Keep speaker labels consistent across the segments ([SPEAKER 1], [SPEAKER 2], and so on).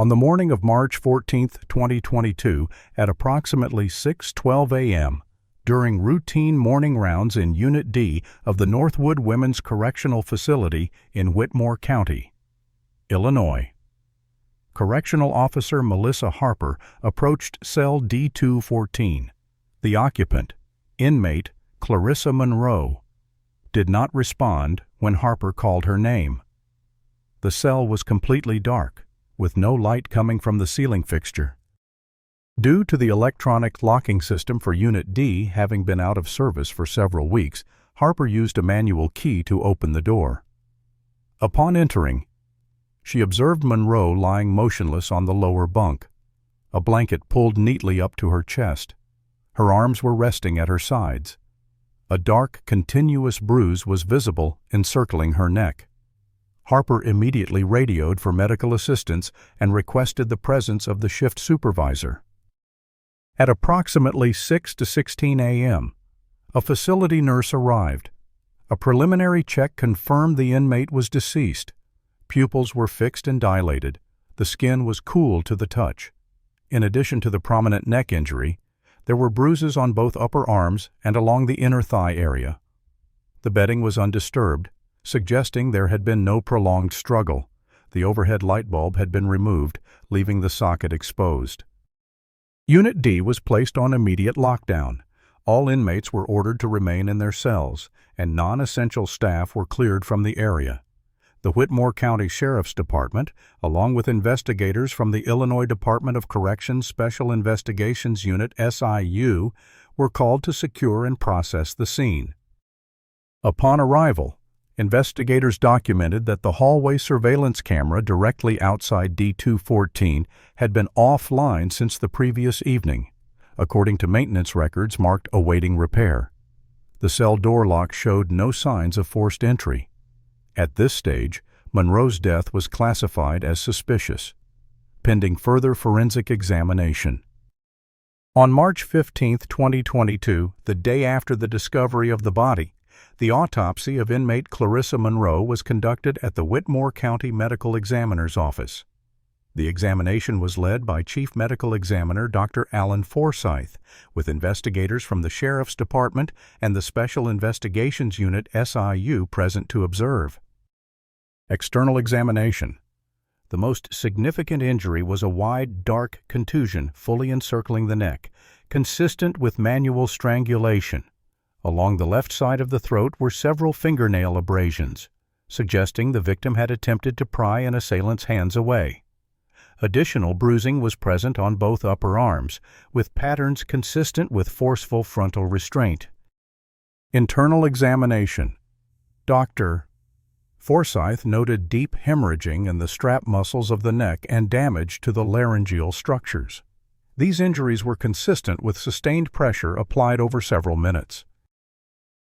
[SPEAKER 1] On the morning of March 14, 2022, at approximately 6:12 a.m., during routine morning rounds in Unit D of the Northwood Women's Correctional Facility in Whitmore County, Illinois, Correctional Officer Melissa Harper approached Cell D214. The occupant, inmate Clarissa Monroe, did not respond when Harper called her name. The cell was completely dark, with no light coming from the ceiling fixture. Due to the electronic locking system for Unit D having been out of service for several weeks, Harper used a manual key to open the door. Upon entering, she observed Monroe lying motionless on the lower bunk, a blanket pulled neatly up to her chest. Her arms were resting at her sides. A dark, continuous bruise was visible encircling her neck. Harper immediately radioed for medical assistance and requested the presence of the shift supervisor. At approximately 6:16 a.m., a facility nurse arrived. A preliminary check confirmed the inmate was deceased. Pupils were fixed and dilated. The skin was cool to the touch. In addition to the prominent neck injury, there were bruises on both upper arms and along the inner thigh area. The bedding was undisturbed, suggesting there had been no prolonged struggle. The overhead light bulb had been removed, leaving the socket exposed. Unit D was placed on immediate lockdown. All inmates were ordered to remain in their cells, and non-essential staff were cleared from the area. The Whitmore County Sheriff's Department, along with investigators from the Illinois Department of Corrections Special Investigations Unit SIU, were called to secure and process the scene. Upon arrival, investigators documented that the hallway surveillance camera directly outside D214 had been offline since the previous evening, according to maintenance records marked awaiting repair. The cell door lock showed no signs of forced entry. At this stage, Monroe's death was classified as suspicious, pending further forensic examination. On March 15, 2022, the day after the discovery of the body, the autopsy of inmate Clarissa Monroe was conducted at the Whitmore County Medical Examiner's Office. The examination was led by Chief Medical Examiner Dr. Alan Forsyth, with investigators from the Sheriff's Department and the Special Investigations Unit SIU present to observe. External examination. The most significant injury was a wide, dark contusion fully encircling the neck, consistent with manual strangulation. Along the left side of the throat were several fingernail abrasions, suggesting the victim had attempted to pry an assailant's hands away. Additional bruising was present on both upper arms, with patterns consistent with forceful frontal restraint. Internal examination. Dr. Forsyth noted deep hemorrhaging in the strap muscles of the neck and damage to the laryngeal structures. These injuries were consistent with sustained pressure applied over several minutes.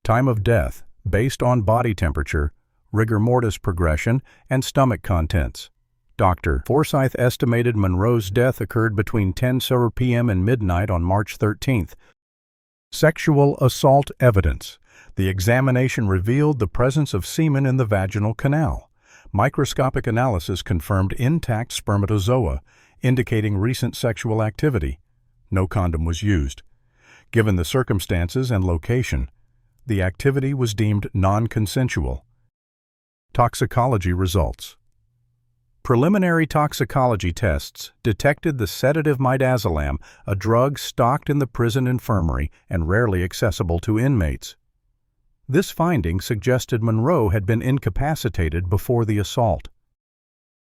[SPEAKER 1] Time of death, based on body temperature, rigor mortis progression, and stomach contents. Dr. Forsyth estimated Monroe's death occurred between 10:00 p.m. and midnight on March 13th. Sexual assault evidence. The examination revealed the presence of semen in the vaginal canal. Microscopic analysis confirmed intact spermatozoa, indicating recent sexual activity. No condom was used. Given the circumstances and location, the activity was deemed non-consensual. Toxicology results. Preliminary toxicology tests detected the sedative midazolam, a drug stocked in the prison infirmary and rarely accessible to inmates. This finding suggested Monroe had been incapacitated before the assault.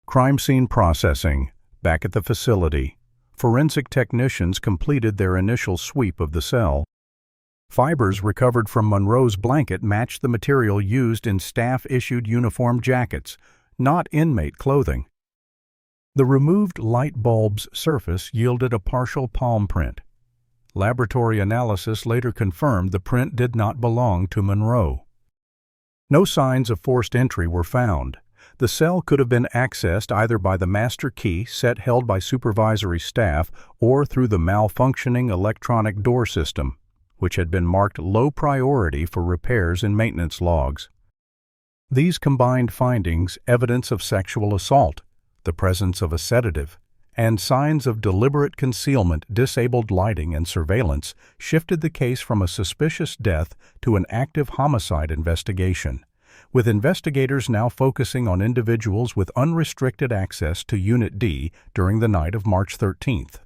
[SPEAKER 1] Crime scene processing. Back at the facility, forensic technicians completed their initial sweep of the cell. Fibers recovered from Monroe's blanket matched the material used in staff-issued uniform jackets, not inmate clothing. The removed light bulb's surface yielded a partial palm print. Laboratory analysis later confirmed the print did not belong to Monroe. No signs of forced entry were found. The cell could have been accessed either by the master key set held by supervisory staff or through the malfunctioning electronic door system, which had been marked low priority for repairs in maintenance logs. These combined findings evidence of sexual assault, the presence of a sedative, and signs of deliberate concealment, disabled lighting, and surveillance shifted the case from a suspicious death to an active homicide investigation, with investigators now focusing on individuals with unrestricted access to Unit D during the night of March 13th.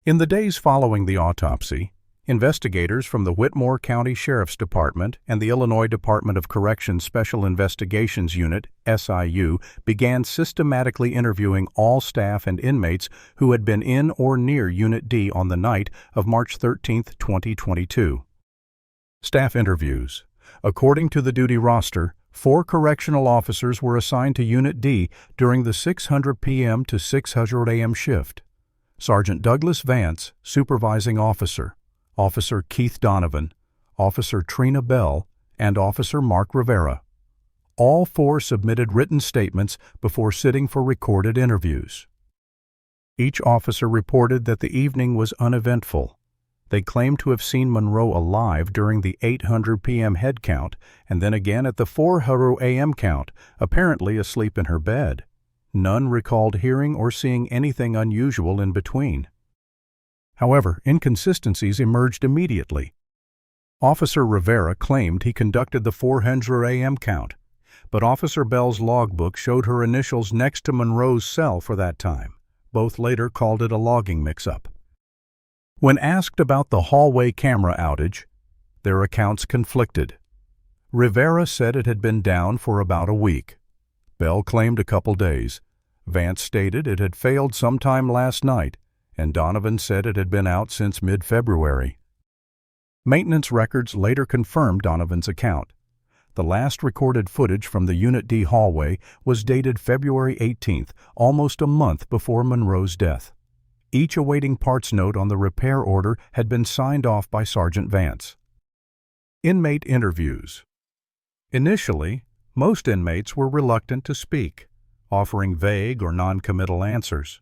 [SPEAKER 1] In the days following the autopsy, investigators from the Whitmore County Sheriff's Department and the Illinois Department of Corrections Special Investigations Unit, SIU, began systematically interviewing all staff and inmates who had been in or near Unit D on the night of March 13, 2022. Staff interviews. According to the duty roster, 4 correctional officers were assigned to Unit D during the 6:00 p.m. to 6:00 a.m. shift. Sergeant Douglas Vance, supervising officer, Officer Keith Donovan, Officer Trina Bell, and Officer Mark Rivera. All 4 submitted written statements before sitting for recorded interviews. Each officer reported that the evening was uneventful. They claimed to have seen Monroe alive during the 8:00 p.m. head count and then again at the 4:00 a.m. count, apparently asleep in her bed. None recalled hearing or seeing anything unusual in between. However, inconsistencies emerged immediately. Officer Rivera claimed he conducted the 4:00 a.m. count, but Officer Bell's logbook showed her initials next to Monroe's cell for that time. Both later called it a logging mix-up. When asked about the hallway camera outage, their accounts conflicted. Rivera said it had been down for about a week. Bell claimed a couple days. Vance stated it had failed sometime last night, and Donovan said it had been out since mid-February. Maintenance records later confirmed Donovan's account. The last recorded footage from the Unit D hallway was dated February 18th, almost a month before Monroe's death. Each awaiting parts note on the repair order had been signed off by Sergeant Vance. Inmate interviews. Initially, most inmates were reluctant to speak, offering vague or non-committal answers.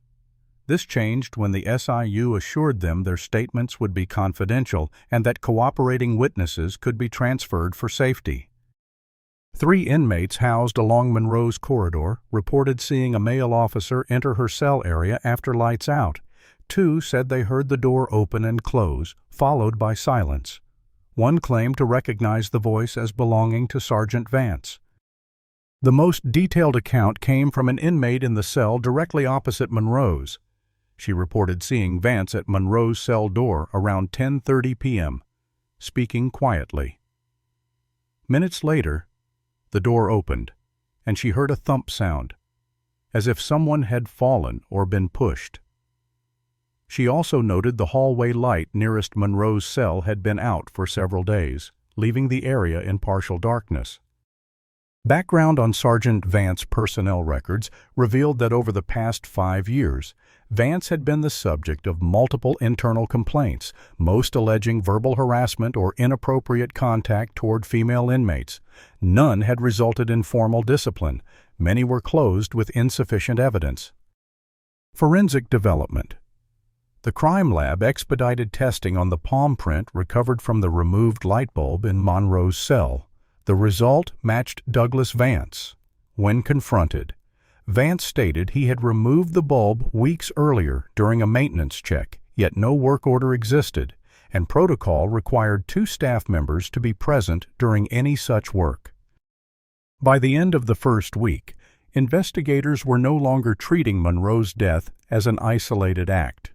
[SPEAKER 1] This changed when the SIU assured them their statements would be confidential and that cooperating witnesses could be transferred for safety. 3 inmates housed along Monroe's corridor reported seeing a male officer enter her cell area after lights out. 2 said they heard the door open and close, followed by silence. 1 claimed to recognize the voice as belonging to Sergeant Vance. The most detailed account came from an inmate in the cell directly opposite Monroe's. She reported seeing Vance at Monroe's cell door around 10:30 p.m., speaking quietly. Minutes later, the door opened, and she heard a thump sound, as if someone had fallen or been pushed. She also noted the hallway light nearest Monroe's cell had been out for several days, leaving the area in partial darkness. Background on Sergeant Vance personnel records revealed that over the past 5 years, Vance had been the subject of multiple internal complaints, most alleging verbal harassment or inappropriate contact toward female inmates. None had resulted in formal discipline. Many were closed with insufficient evidence. Forensic development. The crime lab expedited testing on the palm print recovered from the removed light bulb in Monroe's cell. The result matched Douglas Vance. When confronted, Vance stated he had removed the bulb weeks earlier during a maintenance check, yet no work order existed, and protocol required 2 staff members to be present during any such work. By the end of the first week, investigators were no longer treating Monroe's death as an isolated act.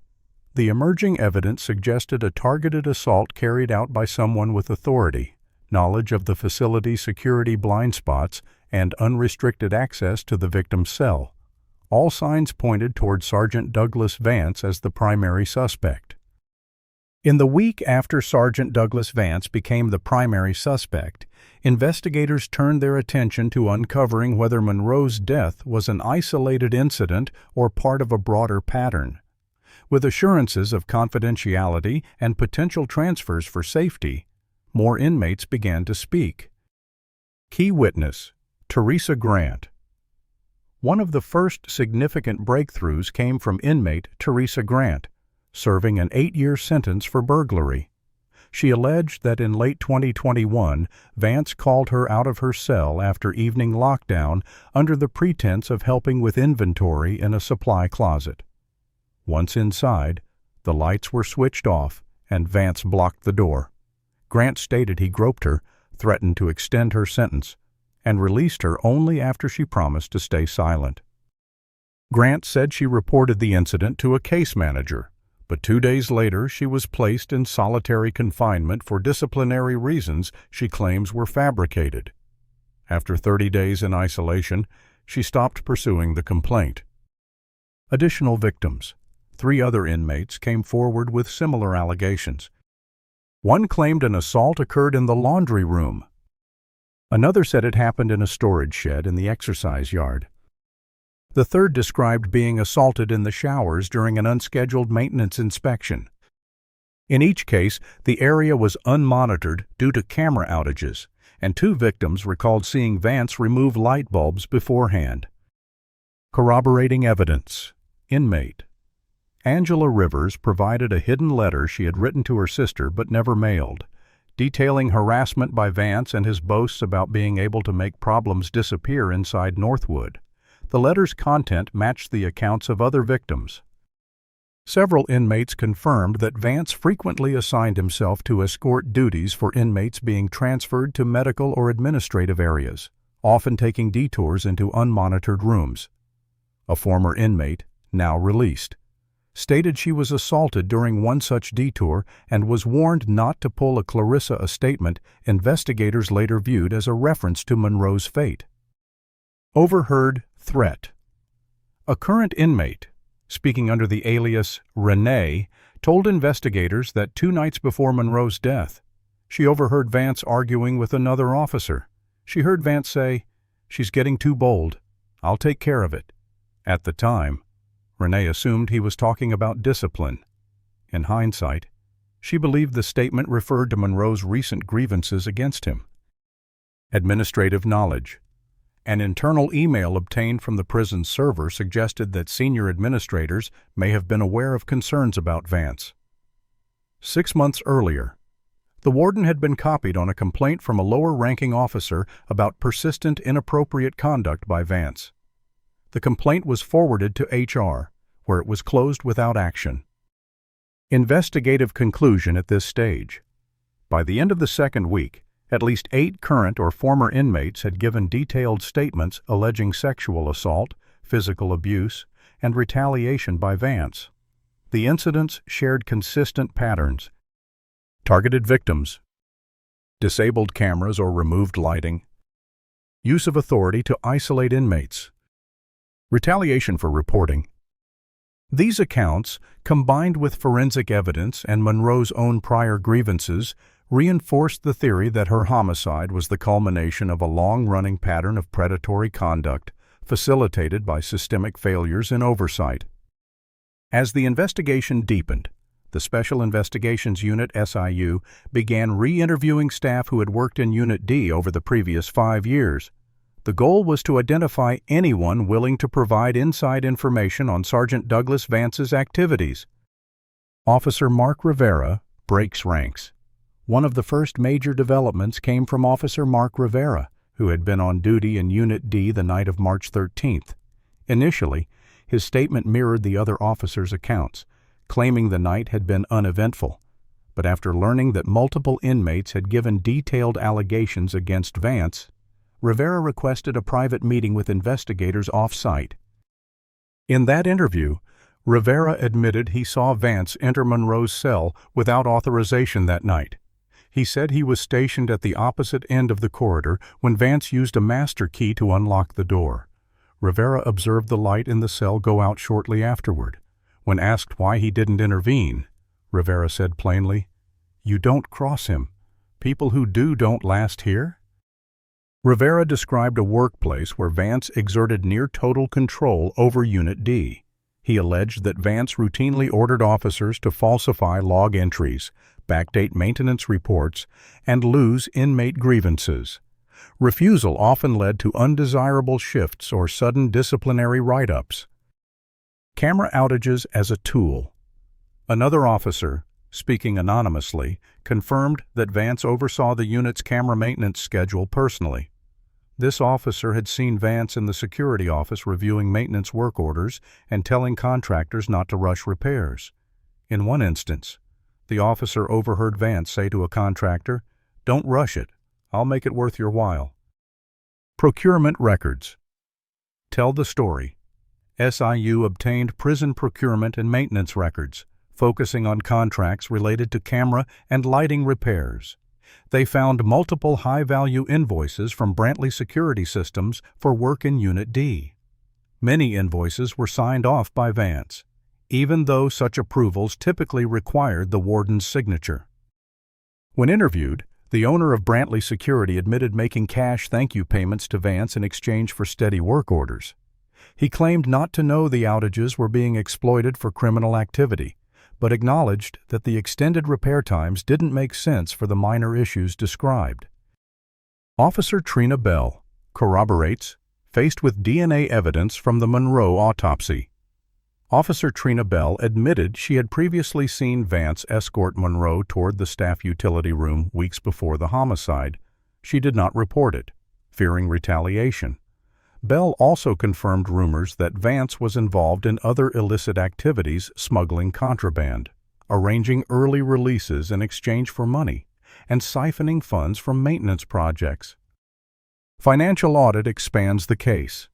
[SPEAKER 1] The emerging evidence suggested a targeted assault carried out by someone with authority, knowledge of the facility's security blind spots, and unrestricted access to the victim's cell. All signs pointed toward Sergeant Douglas Vance as the primary suspect. In the week after Sergeant Douglas Vance became the primary suspect, investigators turned their attention to uncovering whether Monroe's death was an isolated incident or part of a broader pattern. With assurances of confidentiality and potential transfers for safety, more inmates began to speak. Key witness, Teresa Grant. One of the first significant breakthroughs came from inmate Teresa Grant, serving an 8-year sentence for burglary. She alleged that in late 2021, Vance called her out of her cell after evening lockdown under the pretense of helping with inventory in a supply closet. Once inside, the lights were switched off and Vance blocked the door. Grant stated he groped her, threatened to extend her sentence, and released her only after she promised to stay silent. Grant said she reported the incident to a case manager, but 2 days later she was placed in solitary confinement for disciplinary reasons she claims were fabricated. After 30 days in isolation, she stopped pursuing the complaint. Additional victims. 3 other inmates came forward with similar allegations. One claimed an assault occurred in the laundry room. Another said it happened in a storage shed in the exercise yard. The third described being assaulted in the showers during an unscheduled maintenance inspection. In each case, the area was unmonitored due to camera outages, and 2 victims recalled seeing Vance remove light bulbs beforehand. Corroborating evidence. Inmate. Angela Rivers provided a hidden letter she had written to her sister but never mailed, detailing harassment by Vance and his boasts about being able to make problems disappear inside Northwood. The letter's content matched the accounts of other victims. Several inmates confirmed that Vance frequently assigned himself to escort duties for inmates being transferred to medical or administrative areas, often taking detours into unmonitored rooms. A former inmate, now released, stated she was assaulted during one such detour and was warned not to pull a Clarissa statement investigators later viewed as a reference to Monroe's fate. Overheard threat. A current inmate, speaking under the alias Renee, told investigators that 2 nights before Monroe's death, she overheard Vance arguing with another officer. She heard Vance say, "She's getting too bold. I'll take care of it." At the time, Renee assumed he was talking about discipline. In hindsight, she believed the statement referred to Monroe's recent grievances against him. Administrative knowledge. An internal email obtained from the prison's server suggested that senior administrators may have been aware of concerns about Vance. 6 months earlier, the warden had been copied on a complaint from a lower-ranking officer about persistent inappropriate conduct by Vance. The complaint was forwarded to HR, where it was closed without action. Investigative conclusion at this stage. By the end of the 2nd week, at least 8 current or former inmates had given detailed statements alleging sexual assault, physical abuse, and retaliation by Vance. The incidents shared consistent patterns. Targeted victims. Disabled cameras or removed lighting. Use of authority to isolate inmates. Retaliation for reporting. These accounts, combined with forensic evidence and Monroe's own prior grievances, reinforced the theory that her homicide was the culmination of a long-running pattern of predatory conduct, facilitated by systemic failures in oversight. As the investigation deepened, the Special Investigations Unit SIU began re-interviewing staff who had worked in Unit D over the previous 5 years. The goal was to identify anyone willing to provide inside information on Sergeant Douglas Vance's activities. Officer Mark Rivera breaks ranks. One of the first major developments came from Officer Mark Rivera, who had been on duty in Unit D the night of March 13th. Initially, his statement mirrored the other officers' accounts, claiming the night had been uneventful. But after learning that multiple inmates had given detailed allegations against Vance, Rivera requested a private meeting with investigators off-site. In that interview, Rivera admitted he saw Vance enter Monroe's cell without authorization that night. He said he was stationed at the opposite end of the corridor when Vance used a master key to unlock the door. Rivera observed the light in the cell go out shortly afterward. When asked why he didn't intervene, Rivera said plainly, "You don't cross him. People who do don't last here." Rivera described a workplace where Vance exerted near-total control over Unit D. He alleged that Vance routinely ordered officers to falsify log entries, backdate maintenance reports, and lose inmate grievances. Refusal often led to undesirable shifts or sudden disciplinary write-ups. Camera outages as a tool. Another officer, speaking anonymously, confirmed that Vance oversaw the unit's camera maintenance schedule personally. This officer had seen Vance in the security office reviewing maintenance work orders and telling contractors not to rush repairs. In one instance, the officer overheard Vance say to a contractor, "Don't rush it. I'll make it worth your while." Procurement records. Tell the story. SIU obtained prison procurement and maintenance records, focusing on contracts related to camera and lighting repairs. They found multiple high-value invoices from Brantley Security Systems for work in Unit D. Many invoices were signed off by Vance, even though such approvals typically required the warden's signature. When interviewed, the owner of Brantley Security admitted making cash thank-you payments to Vance in exchange for steady work orders. He claimed not to know the outages were being exploited for criminal activity, but acknowledged that the extended repair times didn't make sense for the minor issues described. Officer Trina Bell corroborates, faced with DNA evidence from the Monroe autopsy. Officer Trina Bell admitted she had previously seen Vance escort Monroe toward the staff utility room weeks before the homicide. She did not report it, fearing retaliation. Bell also confirmed rumors that Vance was involved in other illicit activities, smuggling contraband, arranging early releases in exchange for money, and siphoning funds from maintenance projects. Financial audit expands the case.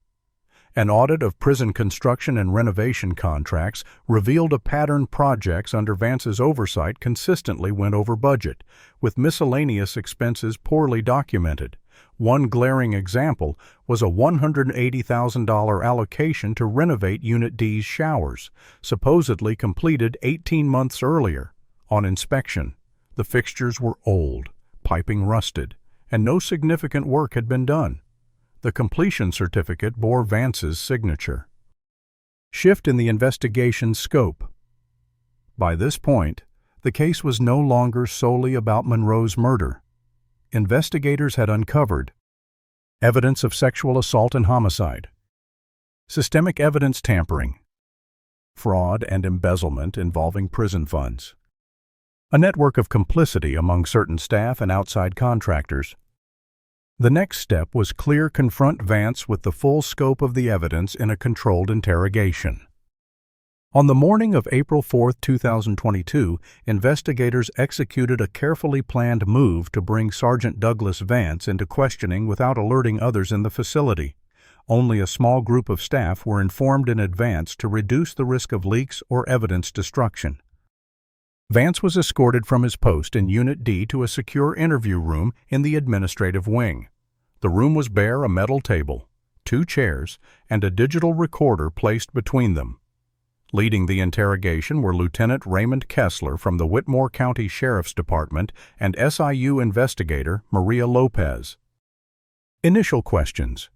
[SPEAKER 1] An audit of prison construction and renovation contracts revealed a pattern projects under Vance's oversight consistently went over budget, with miscellaneous expenses poorly documented. One glaring example was a $180,000 allocation to renovate Unit D's showers, supposedly completed 18 months earlier. On inspection, the fixtures were old, piping rusted, and no significant work had been done. The completion certificate bore Vance's signature. Shift in the investigation's scope. By this point, the case was no longer solely about Monroe's murder. Investigators had uncovered evidence of sexual assault and homicide, systemic evidence tampering, fraud and embezzlement involving prison funds, a network of complicity among certain staff and outside contractors. The next step was confront Vance with the full scope of the evidence in a controlled interrogation. On the morning of April 4, 2022, investigators executed a carefully planned move to bring Sergeant Douglas Vance into questioning without alerting others in the facility. Only a small group of staff were informed in advance to reduce the risk of leaks or evidence destruction. Vance was escorted from his post in Unit D to a secure interview room in the administrative wing. The room was bare, a metal table, 2 chairs, and a digital recorder placed between them. Leading the interrogation were Lieutenant Raymond Kessler from the Whitmore County Sheriff's Department and SIU investigator Maria Lopez. Initial questions.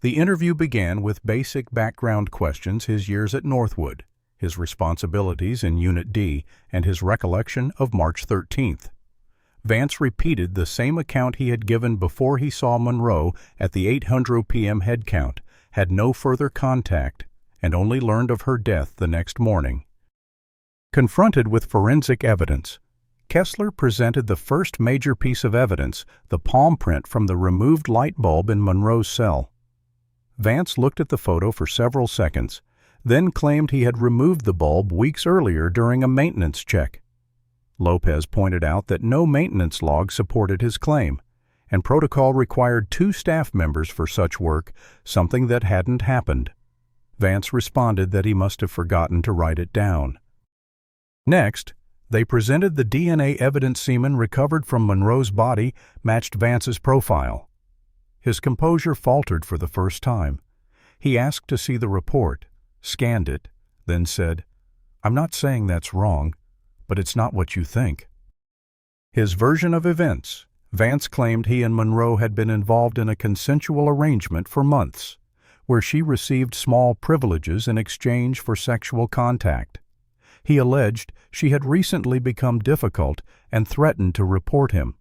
[SPEAKER 1] The interview began with basic background questions: his years at Northwood, his responsibilities in Unit D, and his recollection of March 13th. Vance repeated the same account he had given before he saw Monroe at the 8:00 p.m. head count, had no further contact, and only learned of her death the next morning. Confronted with forensic evidence, Kessler presented the first major piece of evidence, the palm print from the removed light bulb in Monroe's cell. Vance looked at the photo for several seconds, then claimed he had removed the bulb weeks earlier during a maintenance check. Lopez pointed out that no maintenance log supported his claim, and protocol required 2 staff members for such work, something that hadn't happened. Vance responded that he must have forgotten to write it down. Next, they presented the DNA evidence semen recovered from Monroe's body matched Vance's profile. His composure faltered for the first time. He asked to see the report, scanned it, then said, "I'm not saying that's wrong, but it's not what you think." His version of events: Vance claimed he and Monroe had been involved in a consensual arrangement for months, where she received small privileges in exchange for sexual contact. He alleged she had recently become difficult and threatened to report him.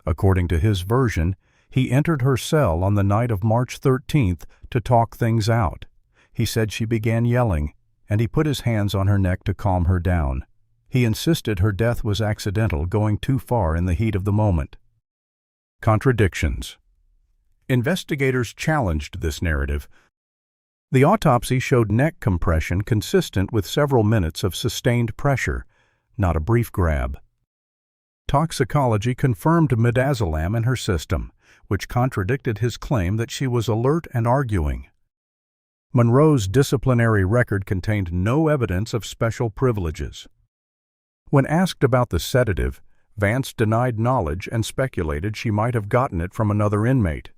[SPEAKER 1] According to his version, he entered her cell on the night of March 13th to talk things out. He said she began yelling, and he put his hands on her neck to calm her down. He insisted her death was accidental, going too far in the heat of the moment. Contradictions. Investigators challenged this narrative. The autopsy showed neck compression consistent with several minutes of sustained pressure, not a brief grab. Toxicology confirmed midazolam in her system, which contradicted his claim that she was alert and arguing. Monroe's disciplinary record contained no evidence of special privileges. When asked about the sedative, Vance denied knowledge and speculated she might have gotten it from another inmate.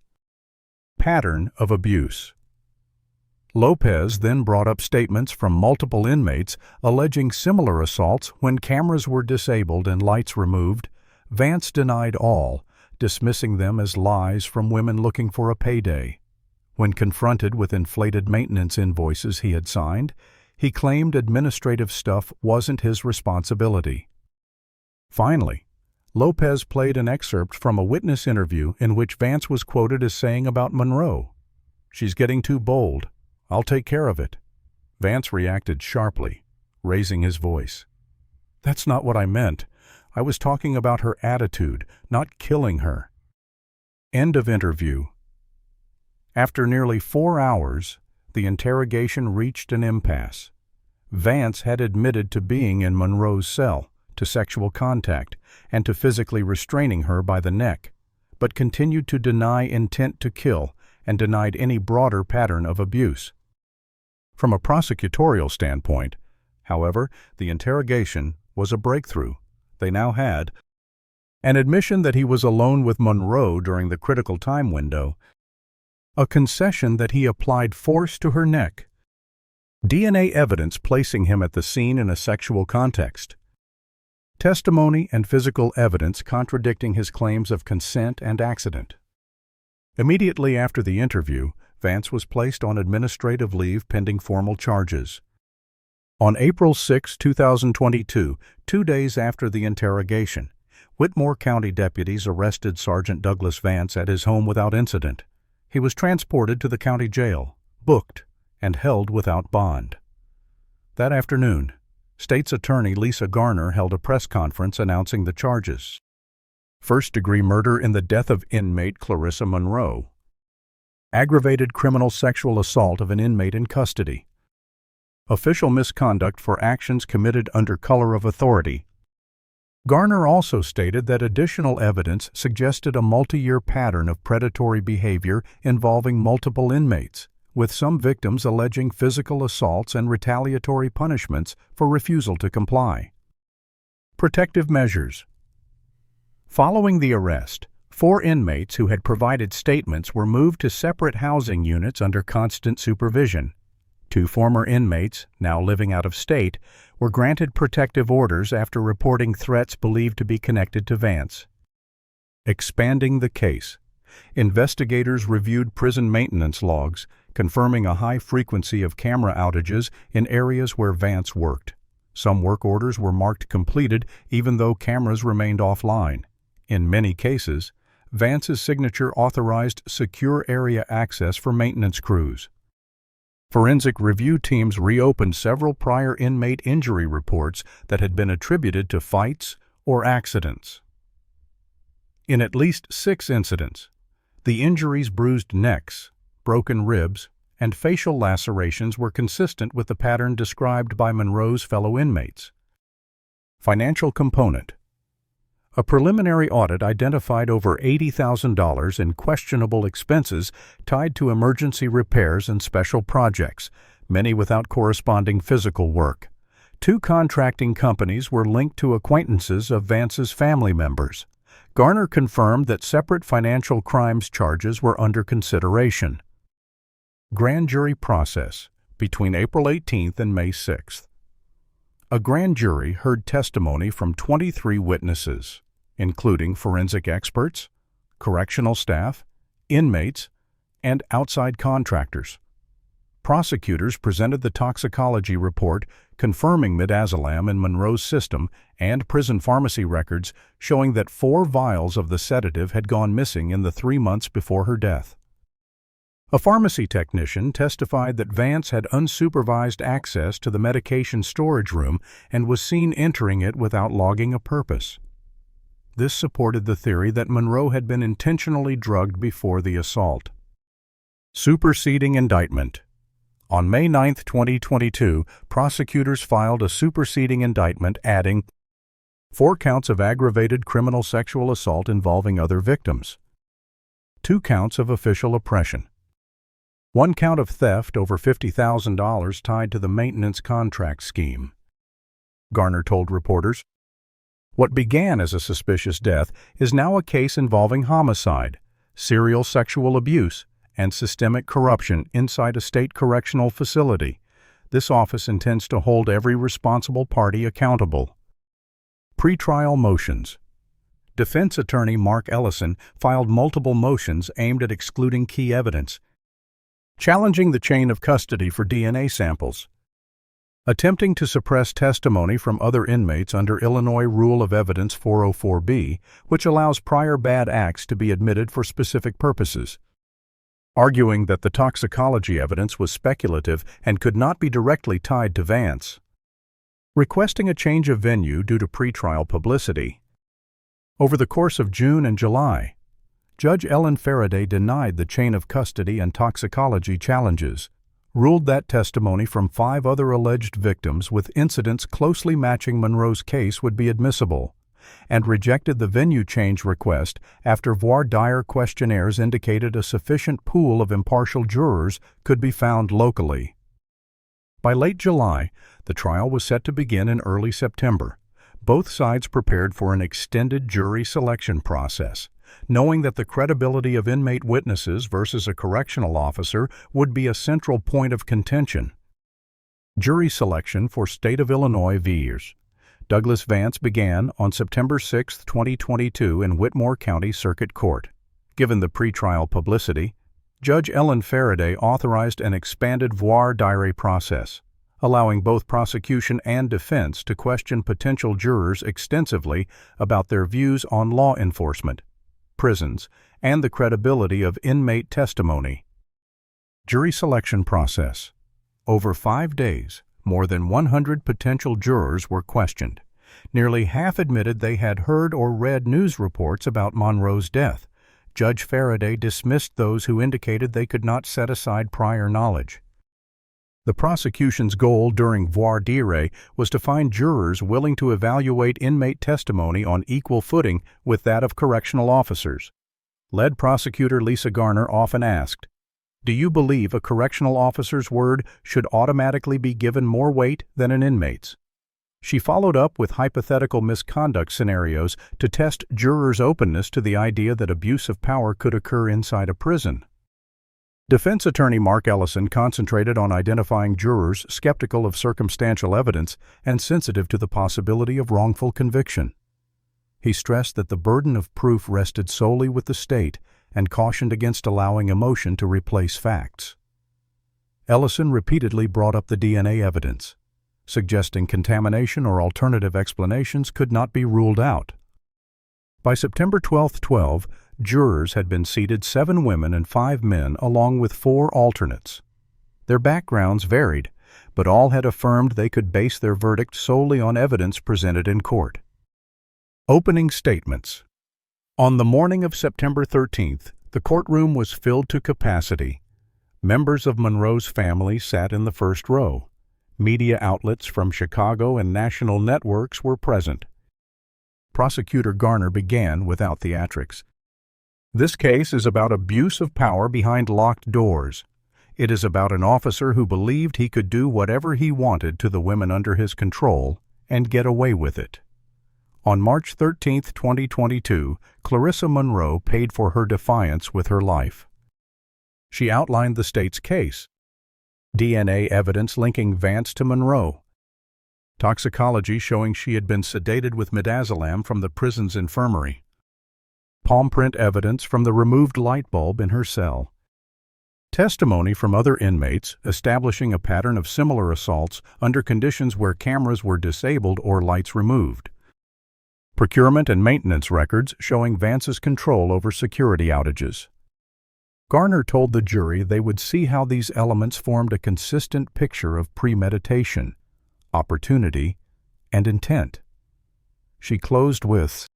[SPEAKER 1] Pattern of abuse. Lopez then brought up statements from multiple inmates alleging similar assaults when cameras were disabled and lights removed. Vance denied all, dismissing them as lies from women looking for a payday. When confronted with inflated maintenance invoices he had signed, he claimed administrative stuff wasn't his responsibility. Finally, Lopez played an excerpt from a witness interview in which Vance was quoted as saying about Monroe, "She's getting too bold. I'll take care of it." Vance reacted sharply, raising his voice. "That's not what I meant. I was talking about her attitude, not killing her." End of interview. After nearly 4 hours, the interrogation reached an impasse. Vance had admitted to being in Monroe's cell, to sexual contact, and to physically restraining her by the neck, but continued to deny intent to kill and denied any broader pattern of abuse. From a prosecutorial standpoint, however, the interrogation was a breakthrough. They now had an admission that he was alone with Monroe during the critical time window, a concession that he applied force to her neck, DNA evidence placing him at the scene in a sexual context, testimony and physical evidence contradicting his claims of consent and accident. Immediately after the interview, Vance was placed on administrative leave pending formal charges. On April 6, 2022, 2 days after the interrogation, Whitmore County deputies arrested Sergeant Douglas Vance at his home without incident. He was transported to the county jail, booked, and held without bond. That afternoon, State's Attorney Lisa Garner held a press conference announcing the charges. First-degree murder in the death of inmate Clarissa Monroe. Aggravated criminal sexual assault of an inmate in custody. Official misconduct for actions committed under color of authority. Garner also stated that additional evidence suggested a multi-year pattern of predatory behavior involving multiple inmates, with some victims alleging physical assaults and retaliatory punishments for refusal to comply. Protective measures. Following the arrest, 4 inmates who had provided statements were moved to separate housing units under constant supervision. 2 former inmates, now living out of state, were granted protective orders after reporting threats believed to be connected to Vance. Expanding the case. Investigators reviewed prison maintenance logs, confirming a high frequency of camera outages in areas where Vance worked. Some work orders were marked completed even though cameras remained offline. In many cases, Vance's signature authorized secure area access for maintenance crews. Forensic review teams reopened several prior inmate injury reports that had been attributed to fights or accidents. In at least 6 incidents, the injuries bruised necks, broken ribs, and facial lacerations were consistent with the pattern described by Monroe's fellow inmates. Financial component. A preliminary audit identified over $80,000 in questionable expenses tied to emergency repairs and special projects, many without corresponding physical work. 2 contracting companies were linked to acquaintances of Vance's family members. Garner confirmed that separate financial crimes charges were under consideration. Grand jury process between April 18th and May 6th. A grand jury heard testimony from 23 witnesses, including forensic experts, correctional staff, inmates, and outside contractors. Prosecutors presented the toxicology report confirming midazolam in Monroe's system and prison pharmacy records showing that 4 vials of the sedative had gone missing in the 3 months before her death. A pharmacy technician testified that Vance had unsupervised access to the medication storage room and was seen entering it without logging a purpose. This supported the theory that Monroe had been intentionally drugged before the assault. Superseding indictment. On May 9, 2022, prosecutors filed a superseding indictment adding 4 counts of aggravated criminal sexual assault involving other victims, 2 counts of official oppression, 1 count of theft over $50,000 tied to the maintenance contract scheme. Garner told reporters, "What began as a suspicious death is now a case involving homicide, serial sexual abuse, and systemic corruption inside a state correctional facility. This office intends to hold every responsible party accountable." Pretrial motions. Defense attorney Mark Ellison filed multiple motions aimed at excluding key evidence, challenging the chain of custody for DNA samples, attempting to suppress testimony from other inmates under Illinois Rule of Evidence 404B, which allows prior bad acts to be admitted for specific purposes, arguing that the toxicology evidence was speculative and could not be directly tied to Vance, requesting a change of venue due to pretrial publicity. Over the course of June and July, Judge Ellen Faraday denied the chain of custody and toxicology challenges, ruled that testimony from 5 other alleged victims with incidents closely matching Monroe's case would be admissible, and rejected the venue change request after voir dire questionnaires indicated a sufficient pool of impartial jurors could be found locally. By late July, the trial was set to begin in early September. Both sides prepared for an extended jury selection process, knowing that the credibility of inmate witnesses versus a correctional officer would be a central point of contention. Jury selection for State of Illinois V's. Douglas Vance began on September 6, 2022 in Whitmore County Circuit Court. Given the pretrial publicity, Judge Ellen Faraday authorized an expanded voir dire process, allowing both prosecution and defense to question potential jurors extensively about their views on law enforcement, prisons, and the credibility of inmate testimony. Jury selection process. Over 5 days, more than 100 potential jurors were questioned. Nearly half admitted they had heard or read news reports about Monroe's death. Judge Faraday dismissed those who indicated they could not set aside prior knowledge. The prosecution's goal during voir dire was to find jurors willing to evaluate inmate testimony on equal footing with that of correctional officers. Lead prosecutor Lisa Garner often asked, "Do you believe a correctional officer's word should automatically be given more weight than an inmate's?" She followed up with hypothetical misconduct scenarios to test jurors' openness to the idea that abuse of power could occur inside a prison. Defense attorney Mark Ellison concentrated on identifying jurors skeptical of circumstantial evidence and sensitive to the possibility of wrongful conviction. He stressed that the burden of proof rested solely with the state and cautioned against allowing emotion to replace facts. Ellison repeatedly brought up the DNA evidence, suggesting contamination or alternative explanations could not be ruled out. By September 12, jurors had been seated 7 women and 5 men along with 4 alternates. Their backgrounds varied, but all had affirmed they could base their verdict solely on evidence presented in court. Opening statements. On the morning of September 13th, the courtroom was filled to capacity. Members of Monroe's family sat in the first row. Media outlets from Chicago and national networks were present. Prosecutor Garner began without theatrics. "This case is about abuse of power behind locked doors. It is about an officer who believed he could do whatever he wanted to the women under his control and get away with it." On March 13, 2022, Clarissa Monroe paid for her defiance with her life. She outlined the state's case. DNA evidence linking Vance to Monroe. Toxicology showing she had been sedated with midazolam from the prison's infirmary. Palm print evidence from the removed light bulb in her cell. Testimony from other inmates establishing a pattern of similar assaults under conditions where cameras were disabled or lights removed. Procurement and maintenance records showing Vance's control over security outages. Garner told the jury they would see how these elements formed a consistent picture of premeditation, opportunity, and intent. She closed with,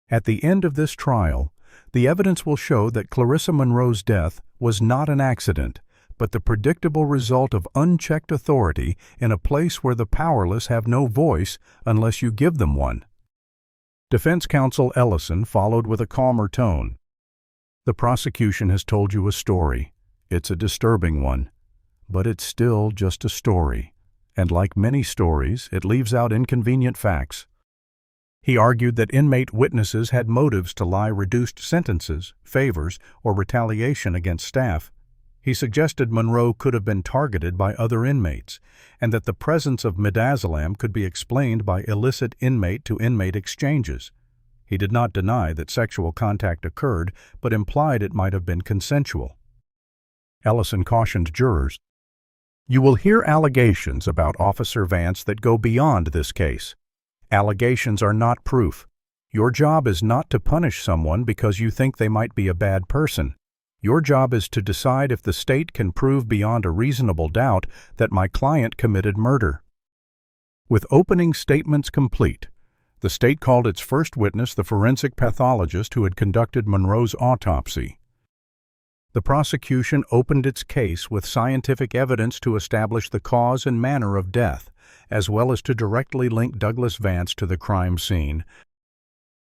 [SPEAKER 1] At the end of this trial, the evidence will show that Clarissa Monroe's death was not an accident, but the predictable result of unchecked authority in a place where the powerless have no voice unless you give them one. Defense counsel Ellison followed with a calmer tone. The prosecution has told you a story. It's a disturbing one, but it's still just a story, and like many stories, it leaves out inconvenient facts. He argued that inmate witnesses had motives to lie reduced sentences, favors, or retaliation against staff. He suggested Monroe could have been targeted by other inmates, and that the presence of midazolam could be explained by illicit inmate-to-inmate exchanges. He did not deny that sexual contact occurred, but implied it might have been consensual. Ellison cautioned jurors, "You will hear allegations about Officer Vance that go beyond this case. Allegations are not proof. Your job is not to punish someone because you think they might be a bad person. Your job is to decide if the state can prove beyond a reasonable doubt that my client committed murder." With opening statements complete, the state called its first witness the forensic pathologist who had conducted Monroe's autopsy. The prosecution opened its case with scientific evidence to establish the cause and manner of death, as well as to directly link Douglas Vance to the crime scene.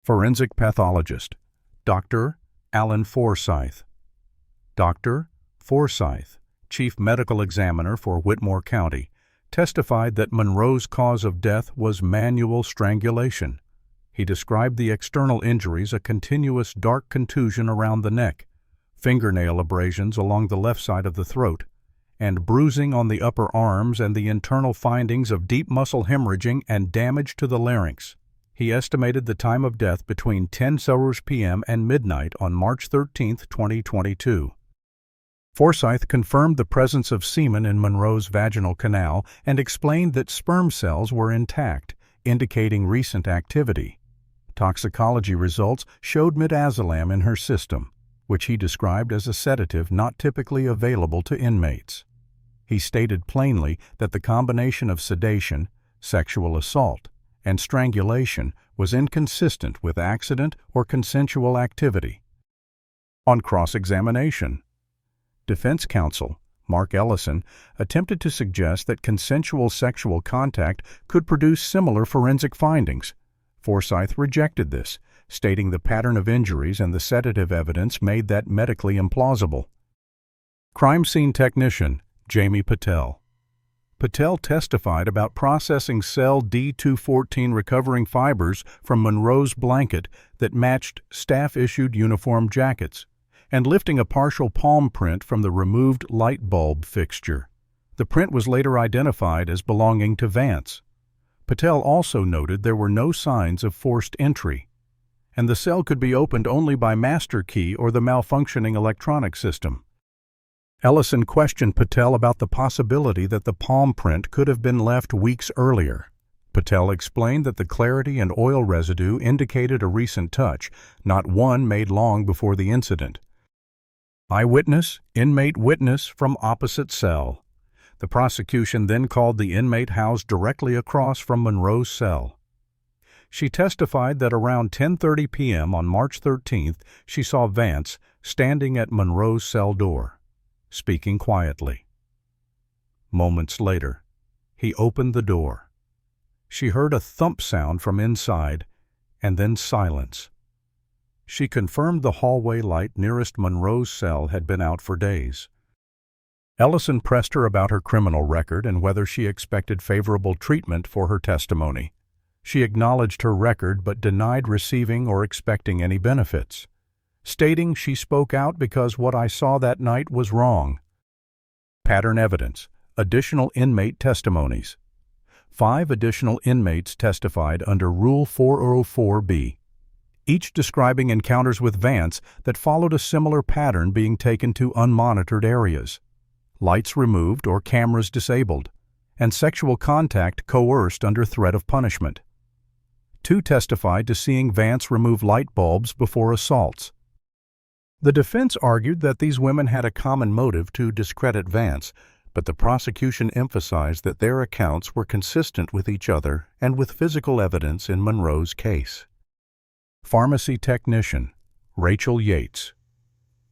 [SPEAKER 1] Forensic pathologist, Dr. Alan Forsyth. Dr. Forsyth, Chief Medical Examiner for Whitmore County, testified that Monroe's cause of death was manual strangulation. He described the external injuries a continuous dark contusion around the neck, fingernail abrasions along the left side of the throat, and bruising on the upper arms and the internal findings of deep muscle hemorrhaging and damage to the larynx. He estimated the time of death between 10:00 p.m. and midnight on March 13, 2022. Forsyth confirmed the presence of semen in Monroe's vaginal canal and explained that sperm cells were intact, indicating recent activity. Toxicology results showed midazolam in her system, which he described as a sedative not typically available to inmates. He stated plainly that the combination of sedation, sexual assault, and strangulation was inconsistent with accident or consensual activity. On cross-examination, defense counsel Mark Ellison attempted to suggest that consensual sexual contact could produce similar forensic findings. Forsyth rejected this, stating the pattern of injuries and the sedative evidence made that medically implausible. Crime scene technician Jamie Patel. Patel testified about processing cell D214 recovering fibers from Monroe's blanket that matched staff-issued uniform jackets, and lifting a partial palm print from the removed light bulb fixture. The print was later identified as belonging to Vance. Patel also noted there were no signs of forced entry, and the cell could be opened only by master key or the malfunctioning electronic system. Ellison questioned Patel about the possibility that the palm print could have been left weeks earlier. Patel explained that the clarity and oil residue indicated a recent touch, not one made long before the incident. Eyewitness, inmate witness from opposite cell. The prosecution then called the inmate housed directly across from Monroe's cell. She testified that around 10:30 p.m. on March 13th, she saw Vance standing at Monroe's cell door, speaking quietly. Moments later, he opened the door. She heard a thump sound from inside, and then silence. She confirmed the hallway light nearest Monroe's cell had been out for days. Ellison pressed her about her criminal record and whether she expected favorable treatment for her testimony. She acknowledged her record but denied receiving or expecting any benefits, stating she spoke out because what I saw that night was wrong. Pattern evidence, additional inmate testimonies. 5 additional inmates testified under Rule 404B, each describing encounters with Vance that followed a similar pattern being taken to unmonitored areas, lights removed or cameras disabled, and sexual contact coerced under threat of punishment. 2 testified to seeing Vance remove light bulbs before assaults. The defense argued that these women had a common motive to discredit Vance, but the prosecution emphasized that their accounts were consistent with each other and with physical evidence in Monroe's case. Pharmacy technician, Rachel Yates.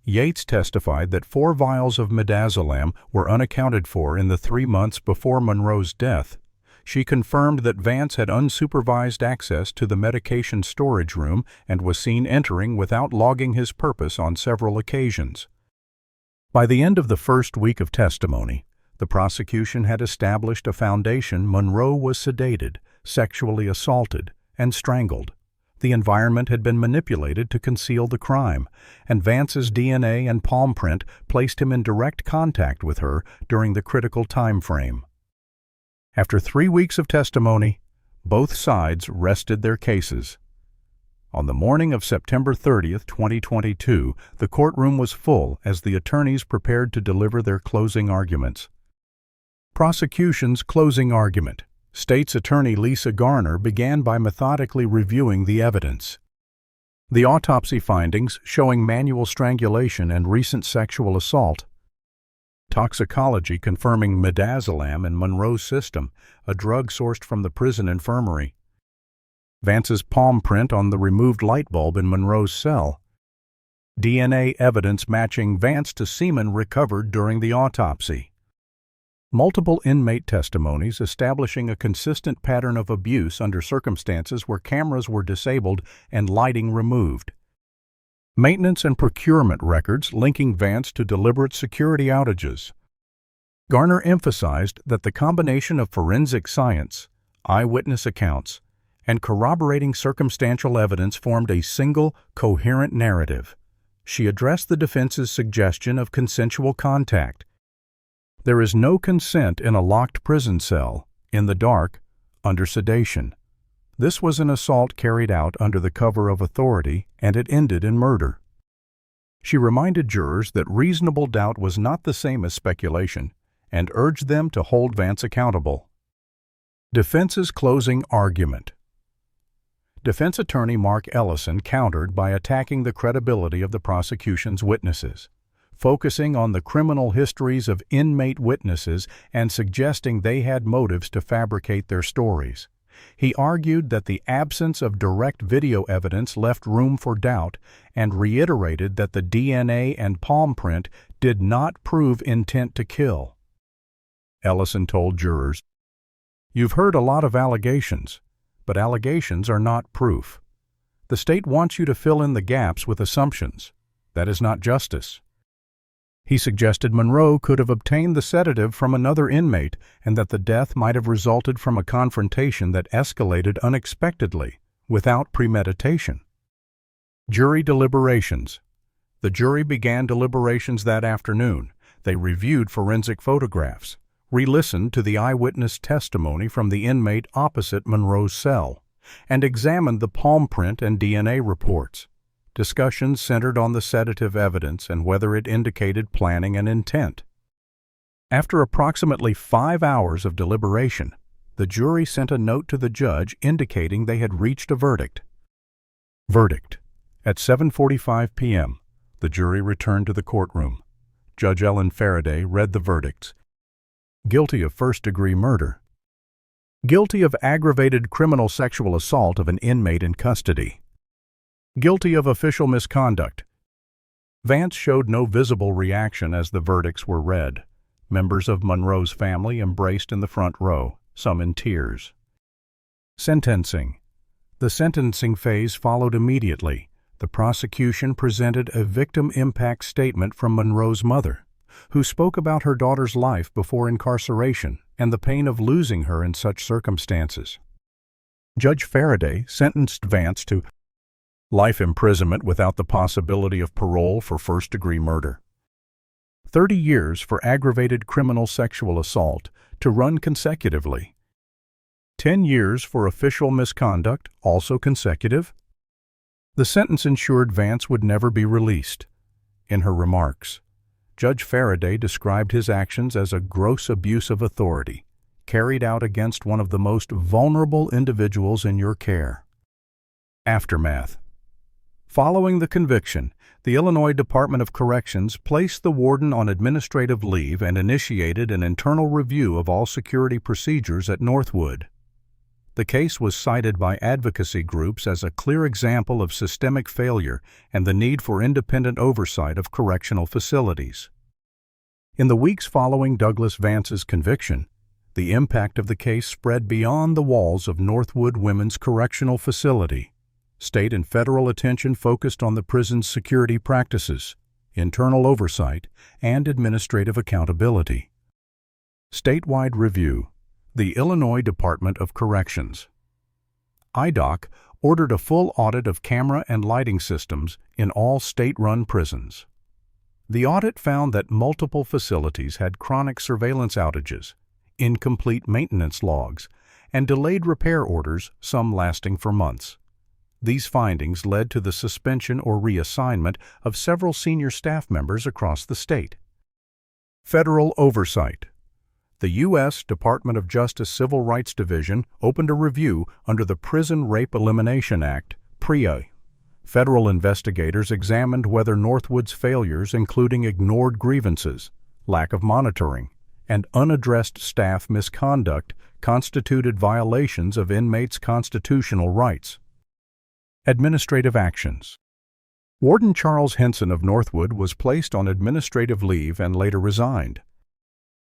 [SPEAKER 1] Yates testified that 4 vials of midazolam were unaccounted for in the 3 months before Monroe's death. She confirmed that Vance had unsupervised access to the medication storage room and was seen entering without logging his purpose on several occasions. By the end of the first week of testimony, the prosecution had established a foundation. Monroe was sedated, sexually assaulted, and strangled. The environment had been manipulated to conceal the crime, and Vance's DNA and palm print placed him in direct contact with her during the critical time frame. After 3 weeks of testimony, both sides rested their cases. On the morning of September 30, 2022, the courtroom was full as the attorneys prepared to deliver their closing arguments. Prosecution's closing argument. State's Attorney Lisa Garner began by methodically reviewing the evidence. The autopsy findings showing manual strangulation and recent sexual assault. Toxicology confirming midazolam in Monroe's system, a drug sourced from the prison infirmary. Vance's palm print on the removed light bulb in Monroe's cell. DNA evidence matching Vance to semen recovered during the autopsy. Multiple inmate testimonies establishing a consistent pattern of abuse under circumstances where cameras were disabled and lighting removed. Maintenance and procurement records linking Vance to deliberate security outages. Garner emphasized that the combination of forensic science, eyewitness accounts, and corroborating circumstantial evidence formed a single, coherent narrative. She addressed the defense's suggestion of consensual contact. There is no consent in a locked prison cell, in the dark, under sedation. This was an assault carried out under the cover of authority, and it ended in murder. She reminded jurors that reasonable doubt was not the same as speculation, and urged them to hold Vance accountable. Defense's closing argument. Defense attorney Mark Ellison countered by attacking the credibility of the prosecution's witnesses, focusing on the criminal histories of inmate witnesses and suggesting they had motives to fabricate their stories. He argued that the absence of direct video evidence left room for doubt and reiterated that the DNA and palm print did not prove intent to kill. Ellison told jurors, "You've heard a lot of allegations, but allegations are not proof. The state wants you to fill in the gaps with assumptions. That is not justice." He suggested Monroe could have obtained the sedative from another inmate and that the death might have resulted from a confrontation that escalated unexpectedly, without premeditation. Jury deliberations. The jury began deliberations that afternoon. They reviewed forensic photographs, re-listened to the eyewitness testimony from the inmate opposite Monroe's cell, and examined the palm print and DNA reports. Discussions centered on the sedative evidence and whether it indicated planning and intent. After approximately 5 hours of deliberation, the jury sent a note to the judge indicating they had reached a verdict. Verdict. At 7:45 p.m., the jury returned to the courtroom. Judge Ellen Faraday read the verdicts. Guilty of first-degree murder. Guilty of aggravated criminal sexual assault of an inmate in custody. Guilty of official misconduct. Vance showed no visible reaction as the verdicts were read. Members of Monroe's family embraced in the front row, some in tears. Sentencing. The sentencing phase followed immediately. The prosecution presented a victim impact statement from Monroe's mother, who spoke about her daughter's life before incarceration and the pain of losing her in such circumstances. Judge Faraday sentenced Vance to life imprisonment without the possibility of parole for first-degree murder, 30 years for aggravated criminal sexual assault to run consecutively, 10 years for official misconduct, also consecutive. The sentence ensured Vance would never be released. In her remarks, Judge Faraday described his actions as a gross abuse of authority, carried out against one of the most vulnerable individuals in your care. Aftermath. Following the conviction, the Illinois Department of Corrections placed the warden on administrative leave and initiated an internal review of all security procedures at Northwood. The case was cited by advocacy groups as a clear example of systemic failure and the need for independent oversight of correctional facilities. In the weeks following Douglas Vance's conviction, the impact of the case spread beyond the walls of Northwood Women's Correctional Facility. State and federal attention focused on the prison's security practices, internal oversight, and administrative accountability. Statewide review. The Illinois Department of Corrections, IDOC, ordered a full audit of camera and lighting systems in all state-run prisons. The audit found that multiple facilities had chronic surveillance outages, incomplete maintenance logs, and delayed repair orders, some lasting for months. These findings led to the suspension or reassignment of several senior staff members across the state. Federal oversight. The U.S. Department of Justice Civil Rights Division opened a review under the Prison Rape Elimination Act, PREA. Federal investigators examined whether Northwood's failures, including ignored grievances, lack of monitoring, and unaddressed staff misconduct, constituted violations of inmates' constitutional rights. Administrative actions. Warden Charles Henson of Northwood was placed on administrative leave and later resigned.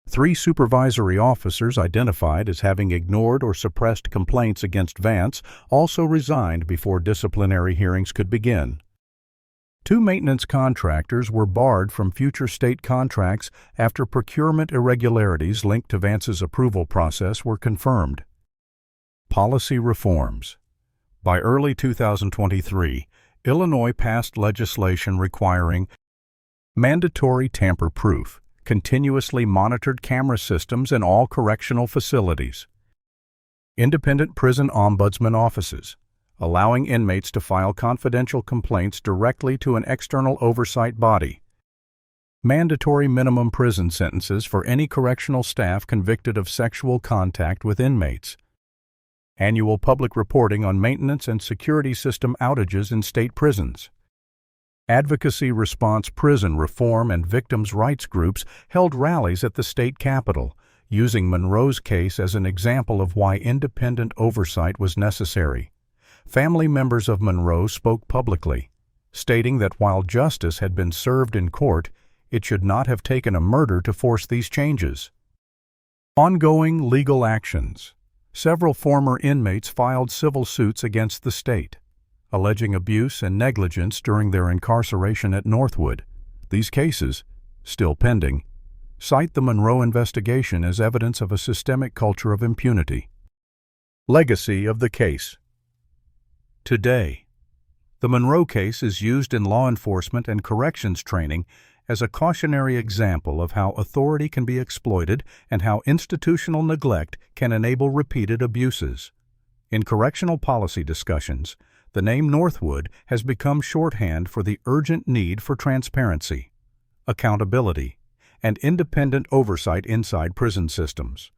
[SPEAKER 1] 3 supervisory officers identified as having ignored or suppressed complaints against Vance also resigned before disciplinary hearings could begin. 2 maintenance contractors were barred from future state contracts after procurement irregularities linked to Vance's approval process were confirmed. Policy reforms. By early 2023, Illinois passed legislation requiring mandatory tamper-proof, continuously monitored camera systems in all correctional facilities, independent prison ombudsman offices, allowing inmates to file confidential complaints directly to an external oversight body, mandatory minimum prison sentences for any correctional staff convicted of sexual contact with inmates, annual public reporting on maintenance and security system outages in state prisons. Advocacy Response Prison Reform and Victims' Rights groups held rallies at the state capitol, using Monroe's case as an example of why independent oversight was necessary. Family members of Monroe spoke publicly, stating that while justice had been served in court, it should not have taken a murder to force these changes. Ongoing legal actions. Several former inmates filed civil suits against the state, alleging abuse and negligence during their incarceration at Northwood. These cases, still pending, cite the Monroe investigation as evidence of a systemic culture of impunity. Legacy of the case. Today, the Monroe case is used in law enforcement and corrections training as a cautionary example of how authority can be exploited and how institutional neglect can enable repeated abuses. In correctional policy discussions, the name Northwood has become shorthand for the urgent need for transparency, accountability, and independent oversight inside prison systems.